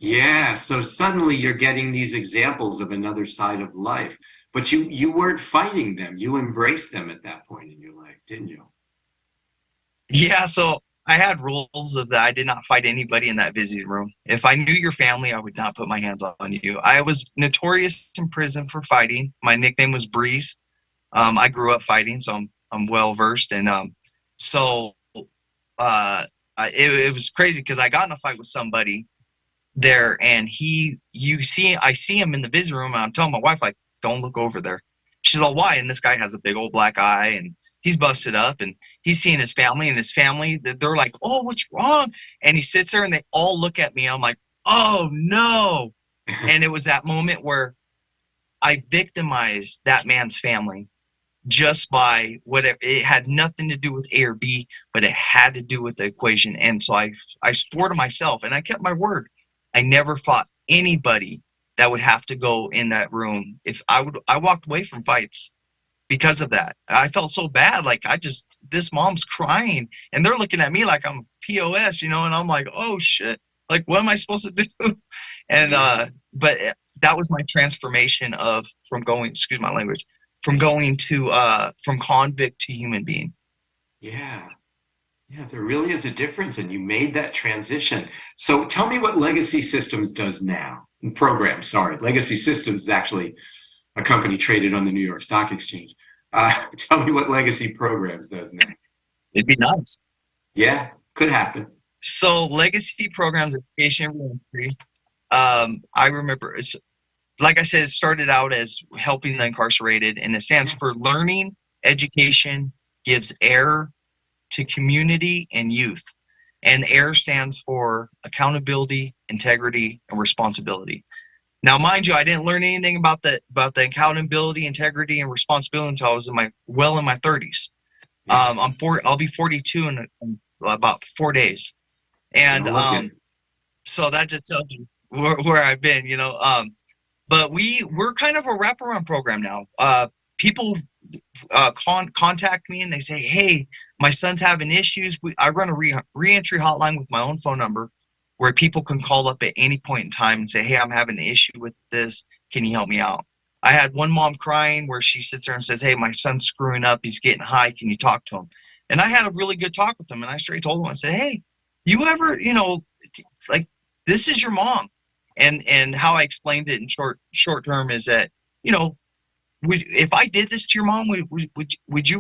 Yeah, so suddenly you're getting these examples of another side of life, but you weren't fighting them. You embraced them at that point in your life, didn't you? Yeah, so I had rules of that I did not fight anybody in that visiting room. If I knew your family, I would not put my hands on you. I was notorious in prison for fighting. My nickname was Breeze. I grew up fighting, so I'm well versed. And so it was crazy because I got in a fight with somebody there, and I see him in the visiting room, and I'm telling my wife, like, don't look over there. She's all, why? And this guy has a big old black eye, and he's busted up, and he's seeing his family, and his family, they're like, oh, what's wrong? And he sits there, and they all look at me. I'm like, oh no. And it was that moment where I victimized that man's family just by whatever. It had nothing to do with A or B, but it had to do with the equation. And so I swore to myself, and I kept my word. I never fought anybody that would have to go in that room. I walked away from fights because of that. I felt so bad. Like this mom's crying and they're looking at me like I'm POS, you know, and I'm like, oh shit. Like, what am I supposed to do? And, but that was my transformation from going, excuse my language, from going to, from convict to human being. Yeah. Yeah, there really is a difference, and you made that transition. So tell me what Legacy Systems does now. Program, sorry. Legacy Systems is actually a company traded on the New York Stock Exchange. Tell me what Legacy Programs does now. It'd be nice. Yeah, could happen. So Legacy Programs, education and reentry. I remember, like I said, it started out as helping the incarcerated, and it stands for learning, education, gives air to community and youth. And AIR stands for accountability, integrity, and responsibility. Now, mind you, I didn't learn anything about the accountability, integrity, and responsibility until I was in my 30s. I'll be 42 in about 4 days, and so that just tells you where I've been, you know. But we're kind of a wraparound program now. People contact me and they say, hey, my son's having issues. I run a reentry hotline with my own phone number where people can call up at any point in time and say, hey, I'm having an issue with this. Can you help me out? I had one mom crying where she sits there and says, hey, my son's screwing up. He's getting high. Can you talk to him? And I had a really good talk with him. And I straight told him, I said, hey, you ever, you know, like, this is your mom. And how I explained it in short term is that, you know, if I did this to your mom, would you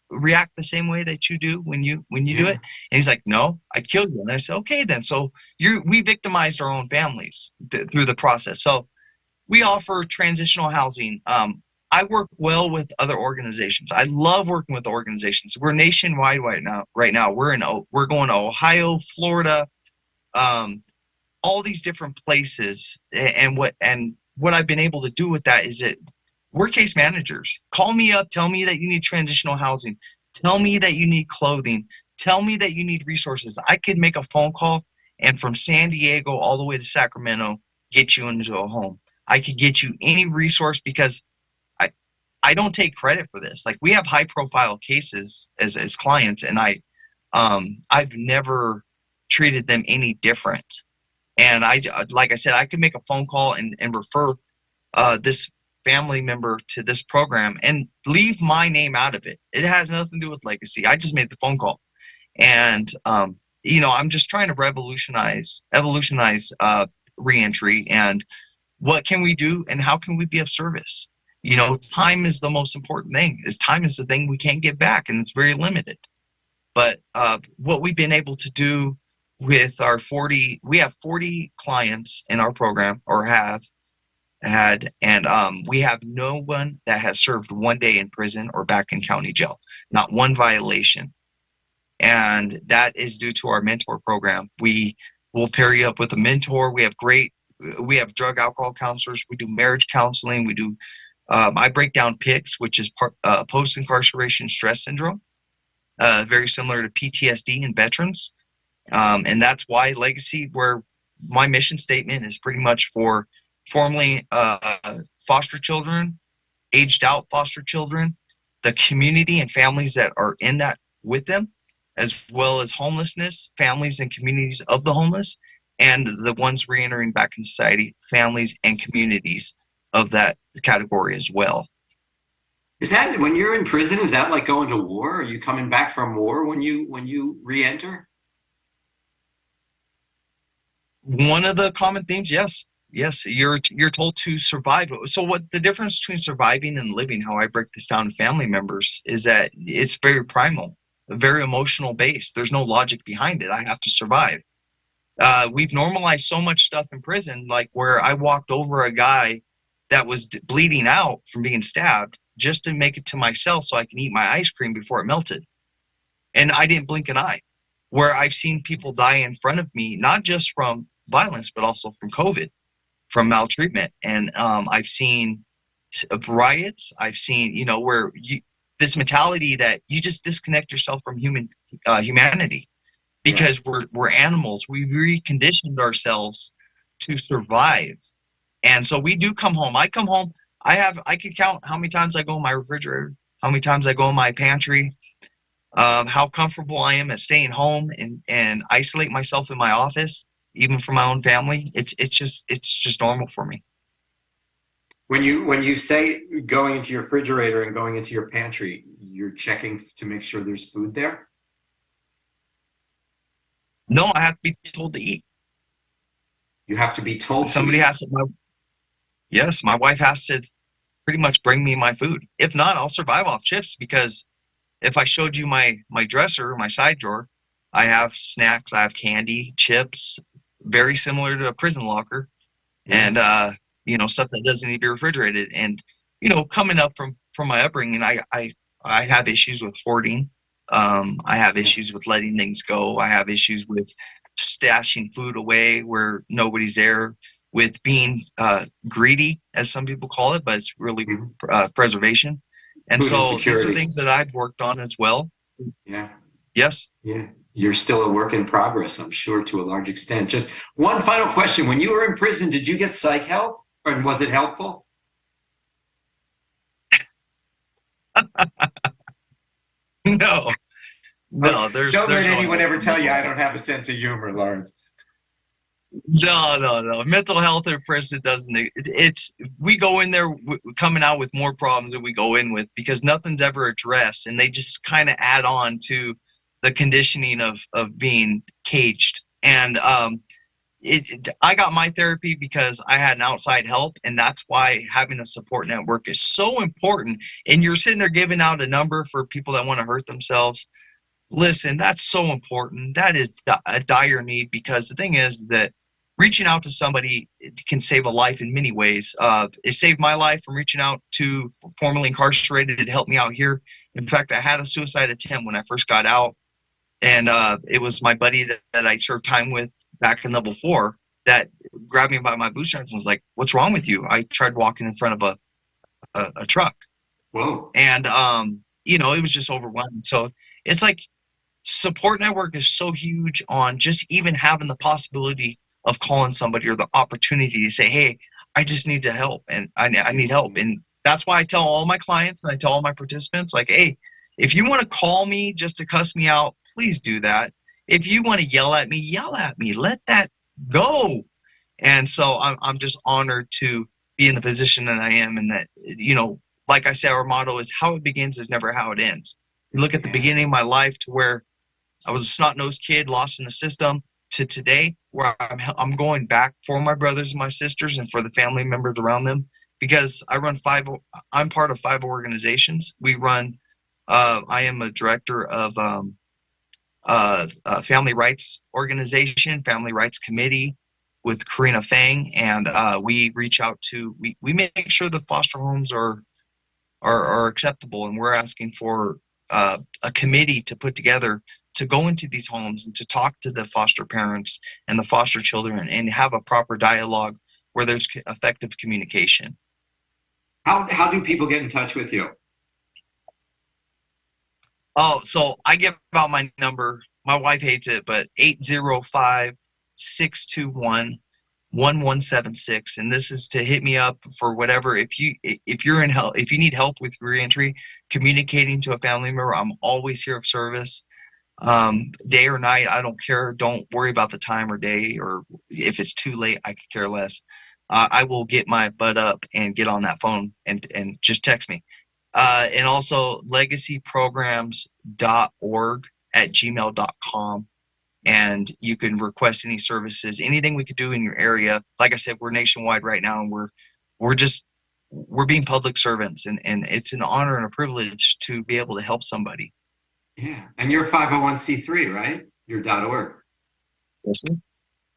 react the same way that you do when you do it? And he's like, no, I'd kill you. And I said, okay, then. So we victimized our own families through the process. So we offer transitional housing. I work well with other organizations. I love working with organizations. We're nationwide right now. We're going to Ohio, Florida, all these different places. And what I've been able to do with that is that we're case managers. Call me up, tell me that you need transitional housing, tell me that you need clothing, tell me that you need resources. I could make a phone call and from San Diego all the way to Sacramento, get you into a home. I could get you any resource because I don't take credit for this. Like, we have high profile cases as clients, and I've never treated them any different. And like I said, I could make a phone call and refer this family member to this program and leave my name out of it. It has nothing to do with Legacy. I just made the phone call. And, you know, I'm just trying to evolutionize reentry and what can we do and how can we be of service? You know, time is the most important thing. Time is the thing we can't get back, and it's very limited. But what we've been able to do with our we have 40 clients in our program, or have had, and we have no one that has served 1 day in prison or back in county jail, not one violation. And that is due to our mentor program. We will pair you up with a mentor. We have drug alcohol counselors. We do marriage counseling. We do I break down PICS, which is post-incarceration stress syndrome. very similar to PTSD in veterans. And that's why Legacy, where my mission statement is pretty much for formerly foster children, aged out foster children, the community and families that are in that with them, as well as homelessness, families and communities of the homeless, and the ones re-entering back in society, families and communities of that category as well. Is that when you're in prison? Is that like going to war? Are you coming back from war when you re-enter? One of the common themes, yes. Yes, you're told to survive. So what the difference between surviving and living, how I break this down to family members, is that it's very primal, very emotional based. There's no logic behind it. I have to survive. We've normalized so much stuff in prison, like where I walked over a guy that was bleeding out from being stabbed just to make it to my cell so I can eat my ice cream before it melted. And I didn't blink an eye. Where I've seen people die in front of me, not just from violence, but also from COVID, from maltreatment. And I've seen riots. I've seen, where this mentality that you just disconnect yourself from humanity, because we're animals. We've reconditioned ourselves to survive. And so we do come home. I come home. I can count how many times I go in my refrigerator, how many times I go in my pantry, how comfortable I am at staying home and isolate myself in my office, even from my own family. It's just normal for me. When you say going into your refrigerator and going into your pantry, you're checking to make sure there's food there? No, I have to be told to eat. You have to be told. Somebody has to. Yes, my wife has to pretty much bring me my food. If not, I'll survive off chips, because if I showed you my dresser, my side drawer, I have snacks, I have candy, chips, very similar to a prison locker, and stuff that doesn't need to be refrigerated. And coming up from my upbringing, I have issues with hoarding. I have issues with letting things go. I have issues with stashing food away where nobody's there, with being greedy, as some people call it, but it's really preservation. And food so insecurity. these are things that I've worked on as well. Yeah. Yes. Yeah. You're still a work in progress, I'm sure, to a large extent. Just one final question. When you were in prison, did you get psych help, and was it helpful? No. There's don't let no anyone ever tell you I don't have a sense of humor, Lawrence. No. Mental health in prison doesn't. We go in there coming out with more problems than we go in with, because nothing's ever addressed, and they just kind of add on to the conditioning of being caged. And I got my therapy because I had an outside help, and that's why having a support network is so important. And you're sitting there giving out a number for people that want to hurt themselves. Listen, that's so important. That is a dire need, because the thing is that reaching out to somebody can save a life in many ways. It saved my life from reaching out to formerly incarcerated. It helped me out here. In fact, I had a suicide attempt when I first got out, and it was my buddy that I served time with back in level 4 that grabbed me by my bootstraps and was like, "What's wrong with you?" I tried walking in front of a truck. Whoa. And it was just overwhelming. So it's like support network is so huge on just even having the possibility of calling somebody, or the opportunity to say, "Hey, I just need to help, and I need help." And that's why I tell all my clients and I tell all my participants, like, "Hey, if you want to call me just to cuss me out, please do that. If you want to yell at me, yell at me. Let that go." And so I'm just honored to be in the position that I am, and that, like I said, our motto is how it begins is never how it ends. You look at the beginning of my life, to where I was a snot-nosed kid lost in the system, to today, where I'm going back for my brothers and my sisters and for the family members around them, because I'm part of 5 organizations. We run, I am a director of family rights organization, family rights committee with Karina Fang, and we reach out to, we make sure the foster homes are acceptable, and we're asking for a committee to put together to go into these homes and to talk to the foster parents and the foster children and have a proper dialogue where there's effective communication. How do people get in touch with you? Oh, so I give out my number. My wife hates it, but 805-621-1176, and this is to hit me up for whatever. If you're in help, if you need help with reentry, communicating to a family member, I'm always here of service. Day or night, I don't care. Don't worry about the time or day, or if it's too late, I could care less. I will get my butt up and get on that phone and just text me. And also legacyprograms.org@gmail.com. And you can request any services, anything we could do in your area. Like I said, we're nationwide right now, and we're being public servants, and it's an honor and a privilege to be able to help somebody. Yeah. And you're 501c3, right? You're .org. Yes, sir.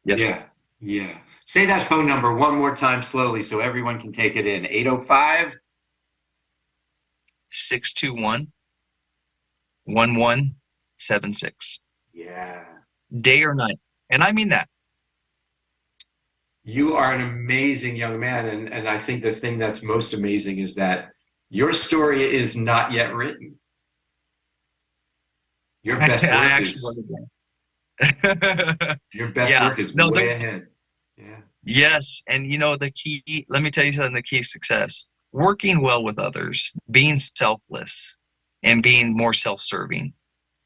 Yes. Yeah. Yeah. Say that phone number one more time slowly so everyone can take it in. 805 621-1176. Yeah. Day or night. And I mean that. You are an amazing young man. And I think the thing that's most amazing is that your story is not yet written. Your best work is way ahead. Yeah. Yes. And the key, let me tell you something, the key of success, working well with others, being selfless and being more self-serving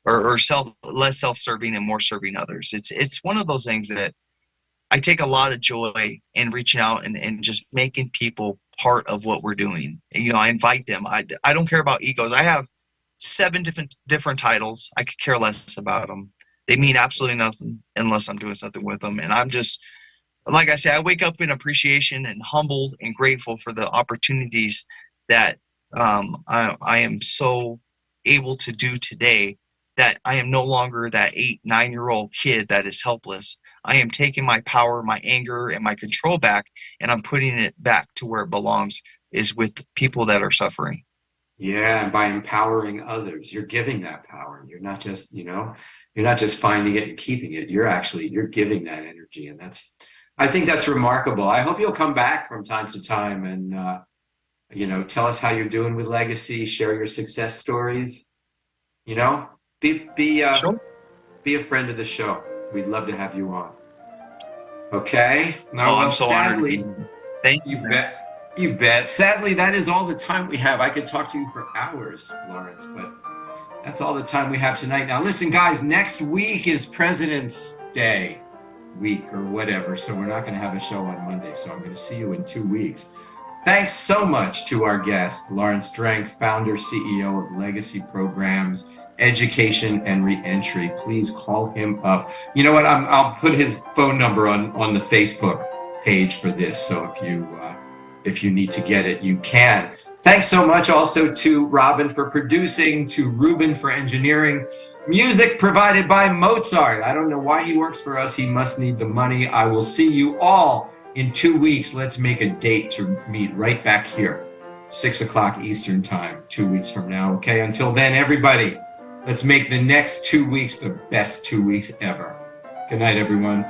or less self-serving and more serving others. It's one of those things that I take a lot of joy in reaching out and just making people part of what we're doing. I invite them. I don't care about egos. I have 7 different titles. I could care less about them. They mean absolutely nothing unless I'm doing something with them. And I'm just, like I say, I wake up in appreciation and humbled and grateful for the opportunities that I am so able to do today, that I am no longer that 8-9-year-old kid that is helpless. I am taking my power, my anger, and my control back, and I'm putting it back to where it belongs, is with people that are suffering. Yeah, and by empowering others, you're giving that power. You're not just, you're not just finding it and keeping it. You're giving that energy, and I think that's remarkable. I hope you'll come back from time to time and tell us how you're doing with Legacy. Share your success stories. Sure. Be a friend of the show. We'd love to have you on. Okay. No, I'm so honored. Thank you. You bet. Sadly, that is all the time we have. I could talk to you for hours, Lawrence, but that's all the time we have tonight. Now, listen, guys, next week is President's Day week or whatever, so we're not going to have a show on Monday, so I'm going to see you in 2 weeks. Thanks so much to our guest, Lawrence Drenk, founder, CEO of Legacy Programs, Education and Reentry. Please call him up. You know what? I'll put his phone number on the Facebook page for this, so if you need to get it, you can. Thanks so much also to Robin for producing, to Ruben for engineering. Music provided by Mozart. I don't know why he works for us. He must need the money. I will see you all in 2 weeks. Let's make a date to meet right back here, 6 o'clock Eastern time, 2 weeks from now. Okay, until then, everybody, let's make the next 2 weeks the best 2 weeks ever. Good night, everyone.